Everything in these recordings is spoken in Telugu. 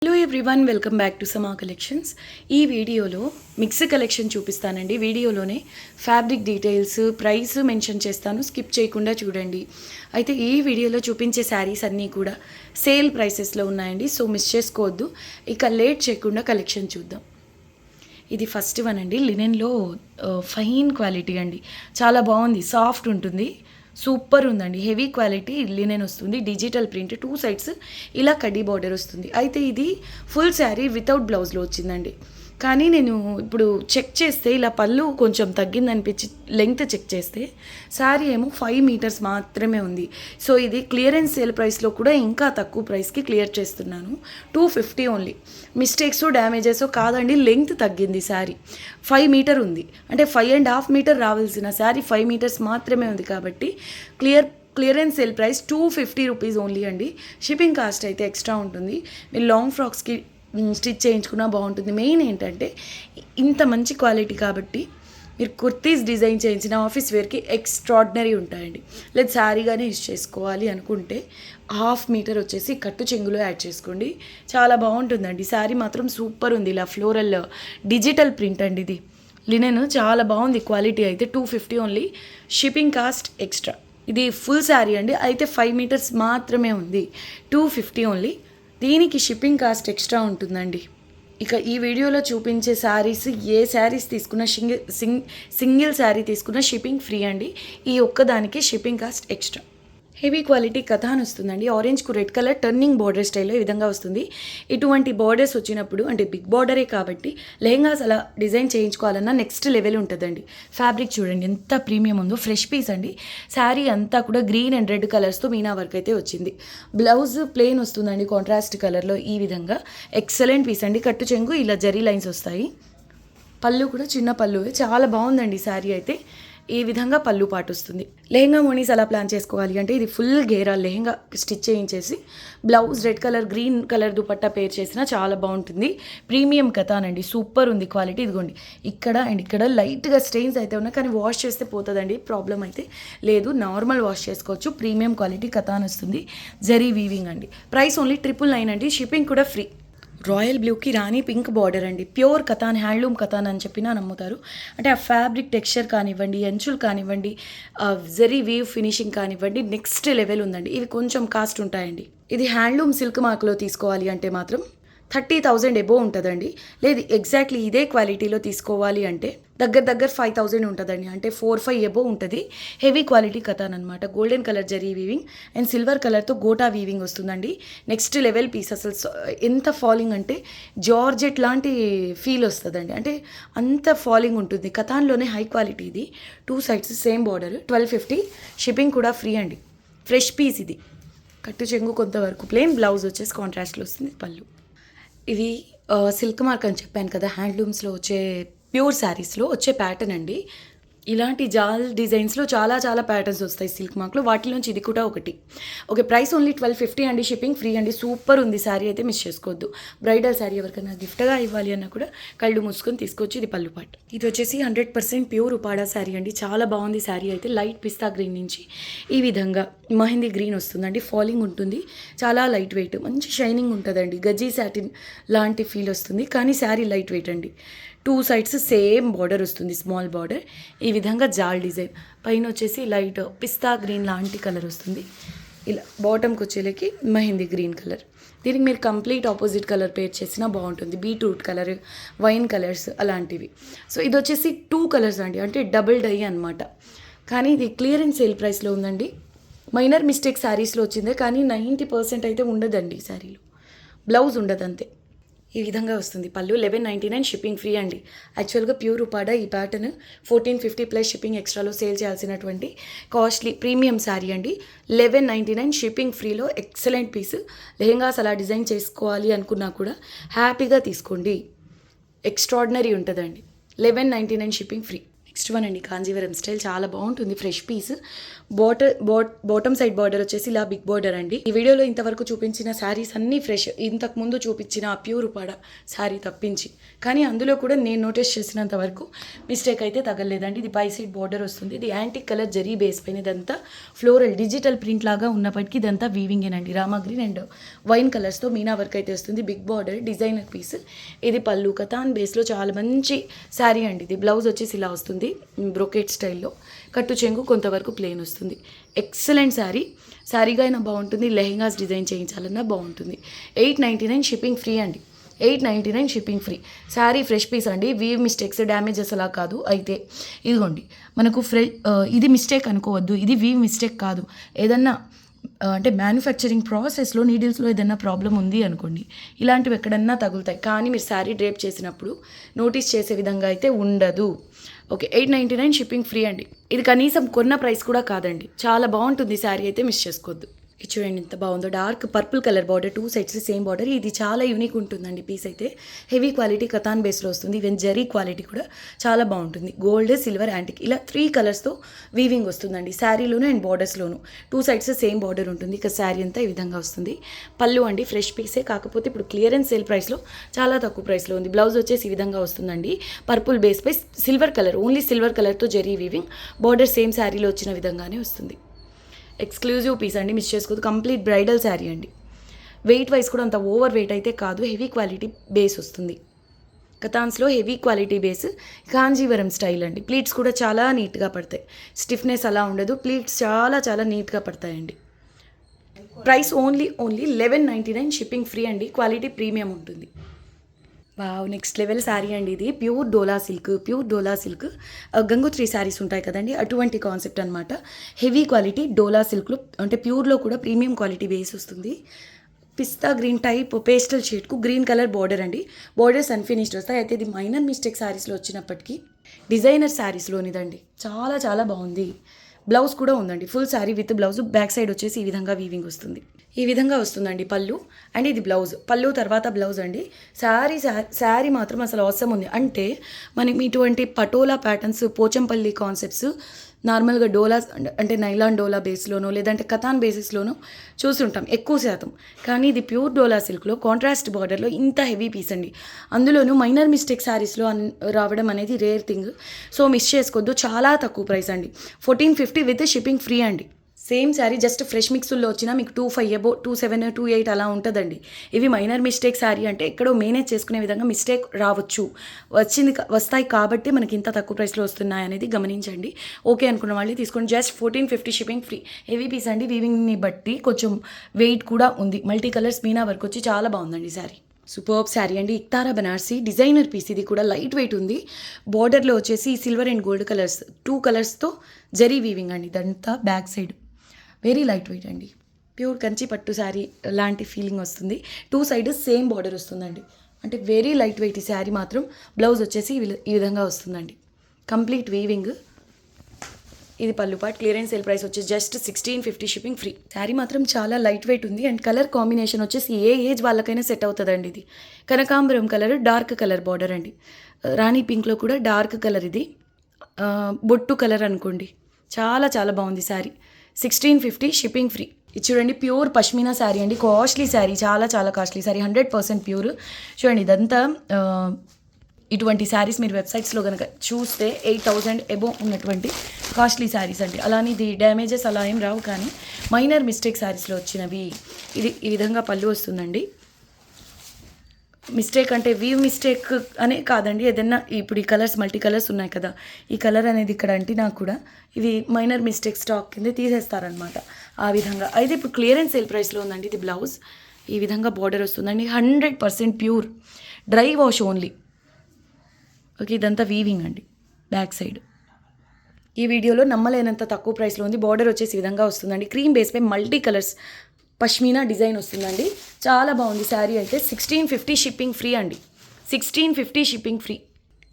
Hello everyone, welcome back to సమా కలెక్షన్స్. ఈ వీడియోలో మిక్స్ కలెక్షన్ చూపిస్తానండి. వీడియోలోనే ఫ్యాబ్రిక్ డీటెయిల్స్, ప్రైస్ మెన్షన్ చేస్తాను, స్కిప్ చేయకుండా చూడండి. అయితే ఈ వీడియోలో చూపించే శారీస్ అన్నీ కూడా సేల్ ప్రైసెస్లో ఉన్నాయండి, సో మిస్ చేసుకోవద్దు. ఇక లేట్ చేయకుండా కలెక్షన్ చూద్దాం. ఇది ఫస్ట్ వన్ అండి, లినెన్లో ఫైన్ క్వాలిటీ అండి, చాలా బాగుంది, సాఫ్ట్ ఉంటుంది, సూపర్ ఉందండి. హెవీ క్వాలిటీ లినెన్ వస్తుంది, డిజిటల్ ప్రింట్, 2 సైడ్స్ ఇలా కడ్డీ బార్డర్ వస్తుంది. అయితే ఇది ఫుల్ శారీ వితౌట్ బ్లౌజ్లో వచ్చిందండి. కానీ నేను ఇప్పుడు చెక్ చేస్తే ఇలా పళ్ళు కొంచెం తగ్గిందనిపించి లెంగ్త్ చెక్ చేస్తే శారీ ఏమో 5 మీటర్స్ మాత్రమే ఉంది. సో ఇది క్లియరెన్స్ సేల్ ప్రైస్లో కూడా ఇంకా తక్కువ ప్రైస్కి క్లియర్ చేస్తున్నాను. 250 ఓన్లీ. మిస్టేక్స్ డ్యామేజెస్ కాదండి, లెంగ్త్ తగ్గింది. శారీ 5 మీటర్ ఉంది, అంటే 5.5 మీటర్ రావాల్సిన శారీ 5 మీటర్స్ మాత్రమే ఉంది. కాబట్టి clearance sale price 250 rupees only అండి. షిప్పింగ్ కాస్ట్ అయితే ఎక్స్ట్రా ఉంటుంది. మీరు లాంగ్ ఫ్రాక్స్కి స్టిచ్ చేయించుకున్నా బాగుంటుంది. మెయిన్ ఏంటంటే ఇంత మంచి క్వాలిటీ కాబట్టి మీరు కుర్తీస్ డిజైన్ చేయించిన ఆఫీస్ వేర్కి ఎక్స్ట్రాడినరీ ఉంటాయండి. లేదా శారీగానే యూజ్ చేసుకోవాలి అనుకుంటే 1/2 మీటర్ వచ్చేసి కట్టు చెంగులో యాడ్ చేసుకోండి, చాలా బాగుంటుందండి. శారీ మాత్రం సూపర్ ఉంది, ఇలా ఫ్లోరల్ డిజిటల్ ప్రింట్ అండి. ఇది లినెన్ చాలా బాగుంది, క్వాలిటీ అయితే 250 ఓన్లీ. Shipping cost extra. ఇది ఫుల్ శారీ అండి, అయితే 5 మీటర్స్ మాత్రమే ఉంది, 250 ఓన్లీ. దీనికి షిప్పింగ్ కాస్ట్ ఎక్స్ట్రా ఉంటుందండి. ఇక ఈ వీడియోలో చూపించే శారీస్ ఏ శారీస్ తీసుకున్నా సింగిల్ శారీ తీసుకున్న షిప్పింగ్ ఫ్రీ అండి. ఈ ఒక్కదానికి shipping cost extra. Heavy quality katan వస్తుందండి. ఆరెంజ్కు రెడ్ కలర్ టర్నింగ్ బార్డర్ స్టైల్లో ఈ విధంగా వస్తుంది. ఇటువంటి బార్డర్స్ వచ్చినప్పుడు, అంటే బిగ్ బార్డరే కాబట్టి లెహంగాస్ అలా డిజైన్ చేయించుకోవాలన్నా నెక్స్ట్ లెవెల్ ఉంటుందండి. ఫ్యాబ్రిక్ చూడండి ఎంత ప్రీమియం ఉందో, ఫ్రెష్ పీస్ అండి. శారీ అంతా కూడా గ్రీన్ అండ్ రెడ్ కలర్స్తో మీనా వర్క్ అయితే వచ్చింది. బ్లౌజ్ ప్లెయిన్ వస్తుందండి కాంట్రాస్ట్ కలర్లో. ఈ విధంగా ఎక్సలెంట్ పీస్ అండి. కట్టు చెంగు ఇలా జరీ లైన్స్ వస్తాయి. పళ్ళు కూడా చిన్న పళ్ళువే, చాలా బాగుందండి శారీ అయితే. ఈ విధంగా పళ్ళు పాటు వస్తుంది. లెహంగా మోనీస్ అలా ప్లాన్ చేసుకోవాలి అంటే ఇది ఫుల్ గేరా లెహంగా స్టిచ్ చేయించేసి blouse red colour green colour dupatta pair చేసినా చాలా బాగుంటుంది. ప్రీమియం కథానండి, సూపర్ ఉంది క్వాలిటీ. ఇదిగోండి ఇక్కడ అండ్ ఇక్కడ లైట్గా స్టెయిన్స్ అయితే ఉన్నాయి, కానీ వాష్ చేస్తే పోతుందండి, ప్రాబ్లం అయితే లేదు. నార్మల్ వాష్ చేసుకోవచ్చు. ప్రీమియం క్వాలిటీ కథాన్ వస్తుంది, జరీ వీవింగ్ అండి. ప్రైస్ ఓన్లీ 999 అండి. షిప్పింగ్ కూడా ఫ్రీ. రాయల్ బ్లూకి రాణి పింక్ బార్డర్ అండి. ప్యూర్ కథాన్, హ్యాండ్లూమ్ కథాన్ అని చెప్పినా నమ్ముతారు. అంటే ఆ ఫ్యాబ్రిక్ టెక్స్చర్ కానివ్వండి, అంచులు కానివ్వండి, జరీ వీవ్ ఫినిషింగ్ కానివ్వండి, నెక్స్ట్ లెవెల్ ఉందండి. ఇవి కొంచెం కాస్ట్ ఉంటాయండి. ఇది హ్యాండ్లూమ్ సిల్క్ మార్క్లో తీసుకోవాలి అంటే మాత్రం 30,000 ఎబో ఉంటుందండి. లేదు ఎగ్జాక్ట్లీ ఇదే క్వాలిటీలో తీసుకోవాలి అంటే దగ్గర 5,000 ఉంటుందండి, అంటే 4-5 ఎబో ఉంటుంది. హెవీ క్వాలిటీ కథాన్ అనమాట. Golden colour zari weaving and silver కలర్తో గోటా వీవింగ్ వస్తుందండి. Next level piece. అసలు ఎంత ఫాలింగ్ అంటే జార్జెట్ లాంటి ఫీల్ వస్తుందండి, అంటే అంత ఫాలింగ్ ఉంటుంది. కథాన్లోనే హై క్వాలిటీ ఇది. 2 సైడ్స్ సేమ్ బార్డర్. 1250. షిప్పింగ్ కూడా ఫ్రీ అండి. ఫ్రెష్ పీస్ ఇది. కట్టు చెంగు కొంతవరకు ప్లెయిన్, బ్లౌజ్ వచ్చేసి కాంట్రాస్ట్లో వస్తుంది, పళ్ళు. ఇవి సిల్క్ మార్క్ అని చెప్పాను కదా, హ్యాండ్లూమ్స్లో వచ్చే ప్యూర్ శారీస్లో వచ్చే ప్యాటర్న్ అండి. ఇలాంటి జాల్ డిజైన్స్లో చాలా ప్యాటర్న్స్ వస్తాయి సిల్క్ మార్క్లో, వాటిలోంచి ఇది కూడా ఒకటి. ఓకే, ప్రైస్ ఓన్లీ 1250 అండి. షిప్పింగ్ ఫ్రీ అండి. సూపర్ ఉంది శారీ అయితే, మిస్ చేసుకోవద్దు. బ్రైడల్ శారీ ఎవరికైనా గిఫ్ట్గా ఇవ్వాలి అన్నా కూడా కళ్ళు మూసుకొని తీసుకోవచ్చు. ఇది పళ్ళు పాటు. ఇది వచ్చేసి 100% ప్యూర్ ఉపాడా శారీ అండి. చాలా బాగుంది శారీ అయితే. లైట్ పిస్తా గ్రీన్ నుంచి ఈ విధంగా మహిందీ గ్రీన్ వస్తుందండి. ఫాలింగ్ ఉంటుంది, చాలా లైట్ వెయిట్, మంచి షైనింగ్ ఉంటుందండి. గజ్జీ సాటిన్ లాంటి ఫీల్ వస్తుంది, కానీ శారీ లైట్ వెయిట్ అండి. 2 సైడ్స్ సేమ్ బార్డర్ వస్తుంది, స్మాల్ బార్డర్. ఈ విధంగా జాల్ డిజైన్ పైన వచ్చేసి లైట్ పిస్తా గ్రీన్ లాంటి కలర్ వస్తుంది. ఇలా బాటమ్కి వచ్చేలకి మెహందీ గ్రీన్ కలర్. దీనికి మీరు కంప్లీట్ ఆపోజిట్ కలర్ పేర్ చేసినా బాగుంటుంది. బీట్రూట్ కలర్, వైన్ కలర్స్ అలాంటివి. సో ఇది వచ్చేసి 2 కలర్స్ అండి, అంటే డబుల్ డై అనమాట. కానీ ఇది క్లియరెన్స్ సేల్ ప్రైస్లో ఉందండి. మైనర్ మిస్టేక్ శారీస్లో వచ్చిందే, కానీ 90% అయితే ఉండదండి ఈ శారీలో. బ్లౌజ్ ఉండదు అంతే. ఈ విధంగా వస్తుంది పళ్ళు. 1199. షిప్పింగ్ ఫ్రీ అండి. యాక్చువల్గా ప్యూర్ ఉపాడా ఈ ప్యాటర్న్ 1450 ప్లస్ షిప్పింగ్ ఎక్స్ట్రాలో సేల్ చేయాల్సినటువంటి కాస్ట్లీ ప్రీమియం శారీ అండి. 1199. షిప్పింగ్ ఫ్రీలో ఎక్సలెంట్ పీస్. లెహంగాస్ అలా డిజైన్ చేసుకోవాలి అనుకున్నా కూడా హ్యాపీగా తీసుకోండి, ఎక్స్ట్రాడినరీ ఉంటుందండి. 1199 షిప్పింగ్ ఫ్రీ. నెక్స్ట్ వన్ అండి, కాంజీవరం స్టైల్ చాలా బాగుంటుంది. Fresh piece, bottom side border వచ్చేసి ఇలా బిగ్ బార్డర్ అండి. ఈ వీడియోలో ఇంతవరకు చూపించిన శారీస్ అన్నీ ఫ్రెష్, ఇంతకు ముందు చూపించిన ప్యూర్ ఉపాడ శారీ తప్పించి. కానీ అందులో కూడా నేను నోటీస్ చేసినంత వరకు మిస్టేక్ అయితే తగలేదండి. ఇది పై సైడ్ బార్డర్ వస్తుంది. ఇది యాంటిక్ కలర్ జరీ బేస్ పైన ఇదంతా ఫ్లోరల్ డిజిటల్ ప్రింట్ లాగా ఉన్నప్పటికీ ఇదంతా వీవింగేనండి. రామా గ్రీన్ అండ్ వైన్ కలర్స్తో మీనా వర్క్ అయితే వస్తుంది. Big border designer piece. ఇది పళ్ళు కథాన్ బేస్లో చాలా మంచి శారీ అండి. ఇది బ్లౌజ్ వచ్చేసి ఇలా వస్తుంది బ్రోకెట్ స్టైల్లో. కట్టు చెంగు కొంతవరకు ప్లెయిన్ వస్తుంది. ఎక్సలెంట్ శారీగా అయినా బాగుంటుంది, లెహెంగాస్ డిజైన్ చేయించాలన్నా బాగుంటుంది. 899 షిప్పింగ్ ఫ్రీ అండి. 899 shipping free. Saree fresh piece అండి. వీవ్ మిస్టేక్స్ డ్యామేజెస్ అలా కాదు. అయితే ఇదిగోండి మనకు ఇది మిస్టేక్ అనుకోవద్దు, ఇది వీవ్ మిస్టేక్ కాదు. ఏదన్నా అంటే మ్యానుఫ్యాక్చరింగ్ ప్రాసెస్లో నీడిల్స్లో ఏదైనా ప్రాబ్లం ఉంది అనుకోండి, ఇలాంటివి ఎక్కడన్నా తగులుతాయి. కానీ మీరు శారీ డ్రేప్ చేసినప్పుడు నోటీస్ చేసే విధంగా అయితే ఉండదు. ఓకే, 899 షిప్పింగ్ ఫ్రీ అండి. ఇది కనీసం కొన్న ప్రైస్ కూడా కాదండి. చాలా బాగుంటుంది శారీ అయితే, మిస్ చేసుకోవద్దు. ఇది చూడండి ఎంత బాగుందో, dark purple colour border, 2 sides same border. ఇది చాలా యూనిక్ ఉంటుందండి పీస్ అయితే. హెవీ క్వాలిటీ కథాన్ బేస్లో వస్తుంది. ఈవెన్ జరీ క్వాలిటీ కూడా చాలా బాగుంటుంది. గోల్డ్, సిల్వర్, యాంటిక్ ఇలా 3 కలర్స్తో వీవింగ్ వస్తుందండి శారీలోను అండ్ బార్డర్స్లోను. 2 సైడ్స్ సేమ్ బార్డర్ ఉంటుంది. ఇక శారీ అంతా ఈ విధంగా వస్తుంది. పళ్ళు అండి ఫ్రెష్ పీసే, కాకపోతే ఇప్పుడు క్లియరెన్స్ సేల్ ప్రైస్లో చాలా తక్కువ ప్రైస్లో ఉంది. బ్లౌజ్ వచ్చేసి ఈ విధంగా వస్తుందండి. పర్పుల్ బేస్ పై సిల్వర్ కలర్, ఓన్లీ సిల్వర్ కలర్తో జరీ వీవింగ్. బార్డర్ సేమ్ శారీలో వచ్చిన విధంగానే వస్తుంది. ఎక్స్క్లూజివ్ పీస్ అండి, మిస్ చేసుకోవద్దు. కంప్లీట్ బ్రైడల్ శారీ అండి. వెయిట్ వైజ్ కూడా అంత ఓవర్ వెయిట్ అయితే కాదు. హెవీ క్వాలిటీ బేస్ వస్తుంది. కథాన్స్లో heavy quality base, Kanjeevaram style అండి. ప్లీట్స్ కూడా చాలా నీట్గా పడతాయి. స్టిఫ్నెస్ అలా ఉండదు. ప్లీట్స్ చాలా చాలా నీట్గా పడతాయండి. ప్రైస్ ఓన్లీ 1199 షిప్పింగ్ ఫ్రీ అండి. క్వాలిటీ ప్రీమియం ఉంటుంది. వావ్, నెక్స్ట్ లెవెల్ శారీ అండి. ఇది ప్యూర్ డోలా సిల్క్ గంగోత్రి శారీస్ ఉంటాయి కదండి, అటువంటి కాన్సెప్ట్ అనమాట. హెవీ క్వాలిటీ డోలా సిల్క్లో అంటే ప్యూర్లో కూడా ప్రీమియం క్వాలిటీ బేస్ వస్తుంది. పిస్తా గ్రీన్ టైప్ పేస్టల్ షేడ్కు గ్రీన్ కలర్ బార్డర్ అండి. బార్డర్స్ అన్ఫినిష్డ్ వస్తాయి. అయితే ఇది మైనర్ మిస్టేక్ శారీస్లో వచ్చినప్పటికీ డిజైనర్ శారీస్లోనిదండి. చాలా చాలా బాగుంది. బ్లౌజ్ కూడా ఉందండి. Full sari with blouse. Back side వచ్చేసి ఈ విధంగా వీవింగ్ వస్తుంది. ఈ విధంగా వస్తుందండి పళ్ళు. అండ్ ఇది బ్లౌజ్. పళ్ళు తర్వాత బ్లౌజ్ అండి. శారీ మాత్రం అసలు అవసరం ఉంది. అంటే మనకి ఇటువంటి పటోలా ప్యాటర్న్స్, పోచంపల్లి కాన్సెప్ట్స్ నార్మల్గా డోలా అంటే నైలాన్ డోలా బేస్లోనో లేదంటే కథాన్ బేసిస్లోనో చూస్తుంటాం ఎక్కువ శాతం. కానీ ఇది ప్యూర్ డోలా సిల్క్లో కాంట్రాస్ట్ బార్డర్లో ఇంత హెవీ పీస్ అండి. అందులోనూ మైనర్ మిస్టేక్ శారీస్లో రావడం అనేది రేర్ థింగ్. సో మిస్ చేసుకోవద్దు. చాలా తక్కువ ప్రైస్ అండి. 1450 విత్ షిప్పింగ్ ఫ్రీ అండి. సేమ్ శారీ జస్ట్ ఫ్రెష్ మిక్స్లో వచ్చినా మీకు 25 అబో 27, 28 అలా ఉంటుందండి. ఇవి మైనర్ మిస్టేక్ శారీ అంటే ఎక్కడో మేనేజ్ చేసుకునే విధంగా మిస్టేక్ రావచ్చు. వస్తాయి కాబట్టి మనకి ఇంత తక్కువ ప్రైస్లో వస్తున్నాయి అనేది గమనించండి. ఓకే అనుకున్న వాళ్ళు తీసుకోండి. Just 1450 shipping free. Heavy piece అండి. వీవింగ్ని బట్టి కొంచెం వెయిట్ కూడా ఉంది. మల్టీ కలర్స్ మీనా వర్క్ వచ్చి చాలా బాగుందండి శారీ. సూపర్బ్ శారీ అండి. Iktara Banarasi designer piece. ఇది కూడా లైట్ వెయిట్ ఉంది. బార్డర్లో వచ్చేసి సిల్వర్ అండ్ గోల్డ్ కలర్స్ 2 కలర్స్తో జరీ వీవింగ్ అండి. ఇదంతా back side very light weight అండి. ప్యూర్ కంచి పట్టు శారీ లాంటి ఫీలింగ్ వస్తుంది. 2 సైడ్ సేమ్ బార్డర్ వస్తుందండి. అంటే వెరీ లైట్ వెయిట్ ఈ శారీ మాత్రం. బ్లౌజ్ వచ్చేసి ఈ విధంగా వస్తుందండి. Complete weaving. ఇది పళ్ళు పార్ట్. క్లియరెన్స్ సేల్ ప్రైస్ వచ్చేసి జస్ట్ 1650 షిప్పింగ్ ఫ్రీ. శారీ మాత్రం చాలా లైట్ వెయిట్ ఉంది. అండ్ కలర్ కాంబినేషన్ వచ్చేసి ఏ ఏజ్ వాళ్ళకైనా సెట్ అవుతుందండి. ఇది కనకాంబరం కలర్, డార్క్ కలర్ బార్డర్ అండి. రాణి పింక్లో కూడా డార్క్ కలర్. ఇది బొట్టు కలర్ అనుకోండి. చాలా చాలా బాగుంది శారీ. 1650 shipping free. ఇది చూడండి ప్యూర్ పష్మినా శారీ అండి. కాస్ట్లీ శారీ, చాలా చాలా కాస్ట్లీ శారీ. 100% ప్యూర్. చూడండి ఇదంతా ఇటువంటి శారీస్ మీరు వెబ్సైట్స్లో కనుక చూస్తే 8000 ఎబో ఉన్నటువంటి కాస్ట్లీ శారీస్ అండి. అలానే ఇది డ్యామేజెస్ అలా ఏం రావు, కానీ మైనర్ మిస్టేక్ శారీస్లో వచ్చినవి. ఇది ఈ విధంగా పళ్ళు వస్తుందండి. మిస్టేక్ అంటే వీవ్ మిస్టేక్ అనే కాదండి. ఏదన్నా ఇప్పుడు ఈ కలర్స్ మల్టీ కలర్స్ ఉన్నాయి కదా, ఈ కలర్ అనేది ఇక్కడ అంటినా కూడా ఇవి మైనర్ మిస్టేక్ స్టాక్ కింద తీసేస్తారనమాట. ఆ విధంగా అయితే ఇప్పుడు క్లియరెన్స్ సేల్ ప్రైస్లో ఉందండి. ఇది బ్లౌజ్ ఈ విధంగా బార్డర్ వస్తుందండి. 100% pure dry wash only. Okay, ఇదంతా వీవింగ్ అండి బ్యాక్ సైడ్. ఈ వీడియోలో నమ్మలేనంత తక్కువ ప్రైస్లో ఉంది. బార్డర్ వచ్చేసి ఈ విధంగా వస్తుందండి. క్రీమ్ బేస్పై మల్టీ కలర్స్ పష్మీనా డిజైన్ వస్తుందండి. చాలా బాగుంది శారీ అయితే. 1650 షిప్పింగ్ ఫ్రీ అండి. 1650 షిప్పింగ్ ఫ్రీ.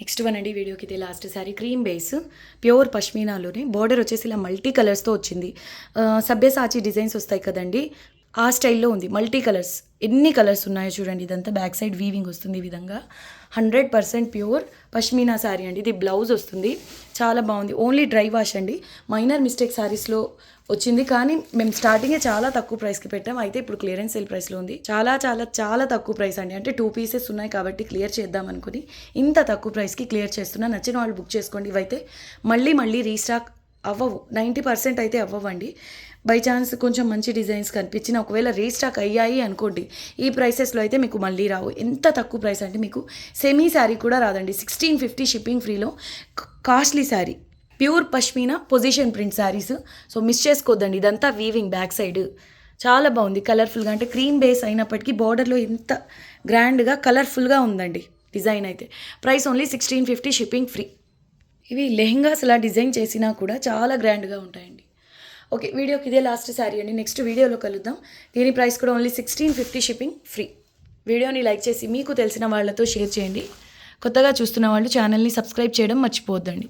నెక్స్ట్ వన్ అండి వీడియోకి ఇది last sari. Cream base pure పష్మీనాలోనే బార్డర్ వచ్చేసి ఇలా మల్టీ కలర్స్తో వచ్చింది. సభ్యసాచి డిజైన్స్ వస్తాయి కదండి, ఆ స్టైల్లో ఉంది. మల్టీ కలర్స్, ఎన్ని కలర్స్ ఉన్నాయో చూడండి. ఇదంతా బ్యాక్ సైడ్ వీవింగ్ వస్తుంది ఈ విధంగా. 100% ప్యూర్ పష్మీనా శారీ అండి. ఇది బ్లౌజ్ వస్తుంది, చాలా బాగుంది. ఓన్లీ డ్రై వాష్ అండి. మైనర్ మిస్టేక్ శారీస్లో వచ్చింది, కానీ మేము స్టార్టింగే చాలా తక్కువ ప్రైస్కి పెట్టాం. అయితే ఇప్పుడు క్లియరెన్స్ సేల్ ప్రైస్లో ఉంది. చాలా చాలా చాలా తక్కువ ప్రైస్ అండి. అంటే 2 పీసెస్ ఉన్నాయి కాబట్టి క్లియర్ చేద్దాం అనుకుని ఇంత తక్కువ ప్రైస్కి క్లియర్ చేస్తున్నా. నచ్చిన వాళ్ళు బుక్ చేసుకోండి. ఇవైతే మళ్ళీ రీస్టాక్ అవ్వవు, 90% అయితే అవ్వవండి. బై ఛాన్స్ కొంచెం మంచి డిజైన్స్ కనిపించిన ఒకవేళ రీస్టాక్ అయ్యాయి అనుకోండి, ఈ ప్రైసెస్లో అయితే మీకు మళ్ళీ రావు. ఎంత తక్కువ ప్రైస్ అంటే మీకు సెమీ శారీ కూడా రాదండి. 1650 షిప్పింగ్ ఫ్రీలో costly sari, pure pashmina position print saris. So miss చేసుకోవద్దండి. ఇదంతా వీవింగ్ బ్యాక్ సైడ్ చాలా బాగుంది, కలర్ఫుల్గా. అంటే క్రీమ్ బేస్ అయినప్పటికీ బార్డర్లో ఎంత గ్రాండ్గా కలర్ఫుల్గా ఉందండి డిజైన్ అయితే. Price only 1650 shipping free. ఇవి లెహెంగాస్ అలా డిజైన్ చేసినా కూడా చాలా గ్రాండ్గా ఉంటాయండి. ఓకే, వీడియోకి ఇదే లాస్ట్ శారీ అండి. నెక్స్ట్ వీడియోలో కలుద్దాం. దీని ప్రైస్ కూడా ఓన్లీ 1650 షిప్పింగ్ ఫ్రీ. వీడియోని లైక్ చేసి మీకు తెలిసిన వాళ్ళతో షేర్ చేయండి. కొత్తగా చూస్తున్న వాళ్ళు ఛానల్ని సబ్స్క్రైబ్ చేయడం మర్చిపోవద్దండి.